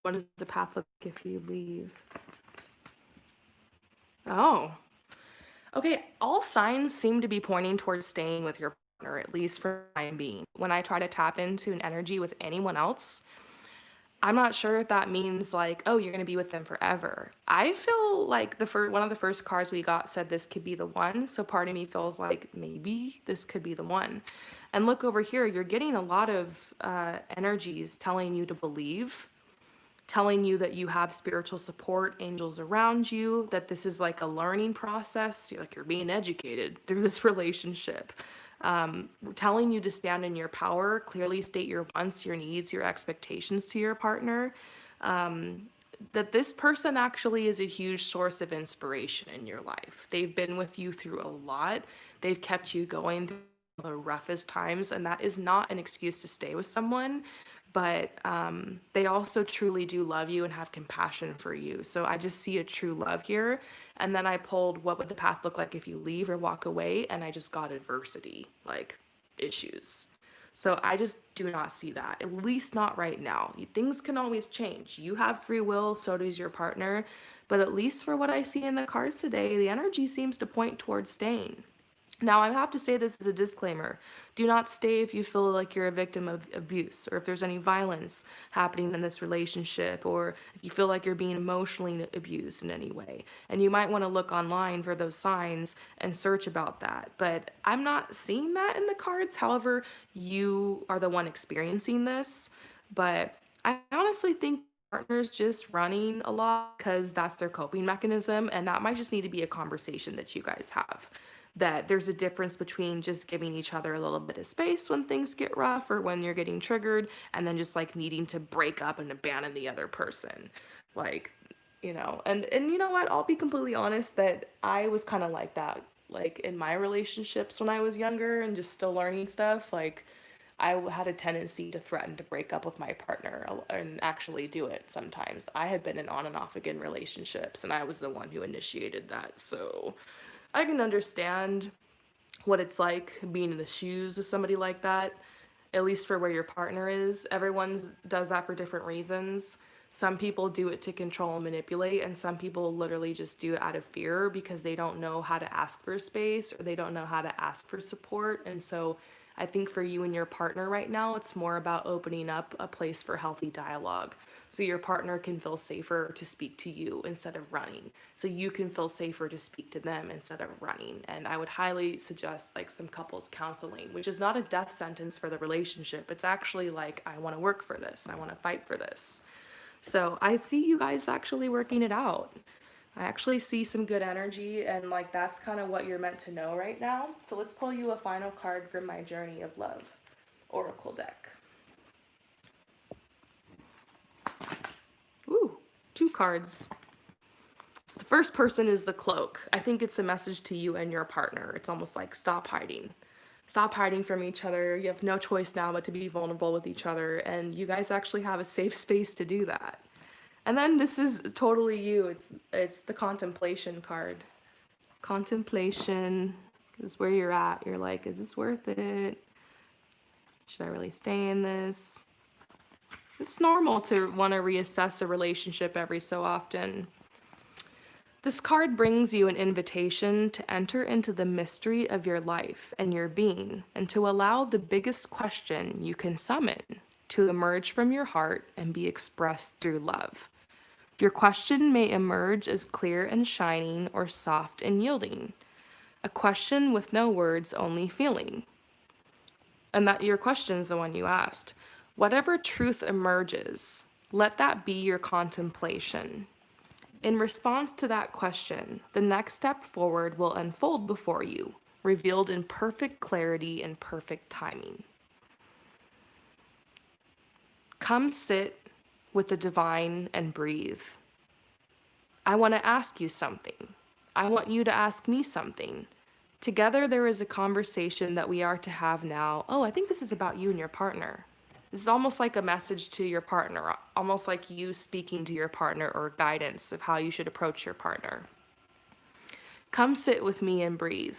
What does the path look like if you leave? Oh, okay. All signs seem to be pointing towards staying with your partner, at least for the time being. When I try to tap into an energy with anyone else, I'm not sure if that means like, oh, you're gonna be with them forever. I feel like one of the first cards we got said this could be the one, so part of me feels like maybe this could be the one. And look over here, you're getting a lot of energies telling you to believe, telling you that you have spiritual support, angels around you, that this is like a learning process, like you're being educated through this relationship. Telling you to stand in your power, clearly state your wants, your needs, your expectations to your partner. That this person actually is a huge source of inspiration in your life. They've been with you through a lot. They've kept you going through the roughest times, and that is not an excuse to stay with someone, but they also truly do love you and have compassion for you. So I just see a true love here. And then I pulled what would the path look like if you leave or walk away, and I just got adversity, like issues. So I just do not see that, at least not right now. Things can always change. You have free will, so does your partner. But at least for what I see in the cards today, the energy seems to point towards staying. Now, I have to say this as a disclaimer. Do not stay if you feel like you're a victim of abuse or if there's any violence happening in this relationship or if you feel like you're being emotionally abused in any way. And you might want to look online for those signs and search about that. But I'm not seeing that in the cards. However, you are the one experiencing this. But I honestly think partners just running a lot because that's their coping mechanism, and that might just need to be a conversation that you guys have, that there's a difference between just giving each other a little bit of space when things get rough or when you're getting triggered, and then just like needing to break up and abandon the other person. Like, and you know what? I'll be completely honest that I was kind of like that, like in my relationships when I was younger and just still learning stuff. Like, had a tendency to threaten to break up with my partner and actually do it sometimes. I had been in on and off again relationships, and I was the one who initiated that. So I can understand what it's like being in the shoes of somebody like that, at least for where your partner is. Everyone's does that for different reasons. Some people do it to control and manipulate, and some people literally just do it out of fear because they don't know how to ask for space or they don't know how to ask for support. And so I think for you and your partner right now, it's more about opening up a place for healthy dialogue. So your partner can feel safer to speak to you instead of running. So you can feel safer to speak to them instead of running. And I would highly suggest like some couples counseling, which is not a death sentence for the relationship. It's actually like, I want to work for this. I want to fight for this. So I see you guys actually working it out. I actually see some good energy, and like that's kind of what you're meant to know right now. So let's pull you a final card from my Journey of Love Oracle deck. Ooh, two cards. So the first person is the cloak. I think it's a message to you and your partner. It's almost like stop hiding. Stop hiding from each other. You have no choice now but to be vulnerable with each other, and you guys actually have a safe space to do that. And then this is totally you. It's the contemplation card. Contemplation is where you're at. You're like, is this worth it? Should I really stay in this? It's normal to want to reassess a relationship every so often. This card brings you an invitation to enter into the mystery of your life and your being, and to allow the biggest question you can summon to emerge from your heart and be expressed through love. Your question may emerge as clear and shining or soft and yielding, a question with no words, only feeling. And that your question is the one you asked. Whatever truth emerges, let that be your contemplation. In response to that question, the next step forward will unfold before you, revealed in perfect clarity and perfect timing. Come sit with the divine and breathe. I want to ask you something. I want you to ask me something. Together, there is a conversation that we are to have now. Oh, I think this is about you and your partner. This is almost like a message to your partner, almost like you speaking to your partner or guidance of how you should approach your partner. Come sit with me and breathe.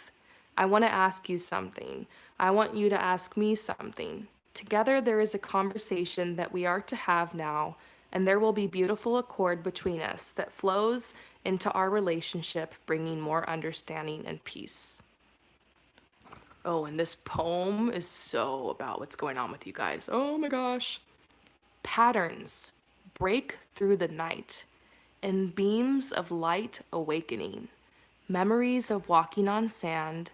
I want to ask you something. I want you to ask me something. Together, there is a conversation that we are to have now, and there will be beautiful accord between us that flows into our relationship, bringing more understanding and peace. Oh, and this poem is so about what's going on with you guys. Oh my gosh. Patterns break through the night in beams of light awakening. Memories of walking on sand,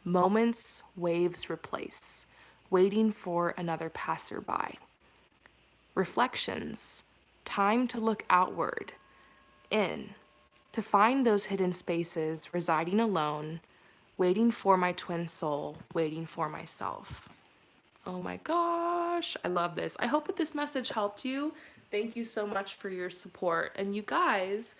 moments waves replace, waiting for another passerby. Reflections, time to look outward, in, to find those hidden spaces residing alone, waiting for my twin soul, waiting for myself. Oh my gosh, I love this. I hope that this message helped you. Thank you so much for your support. And you guys,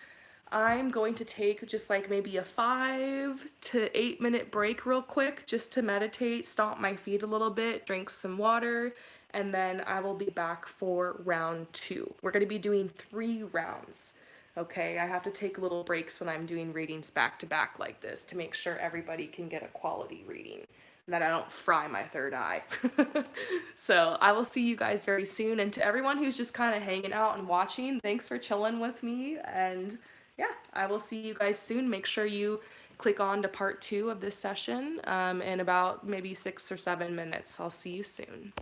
I'm going to take just like maybe a 5 to 8 minute break real quick just to meditate, stomp my feet a little bit, drink some water, and then I will be back for round 2. We're going to be doing 3 rounds. Okay, I have to take little breaks when I'm doing readings back to back like this to make sure everybody can get a quality reading and that I don't fry my third eye. So I will see you guys very soon. And to everyone who's just kind of hanging out and watching, thanks for chilling with me. And yeah, I will see you guys soon. Make sure you click on to part 2 of this session in about maybe 6 or 7 minutes. I'll see you soon.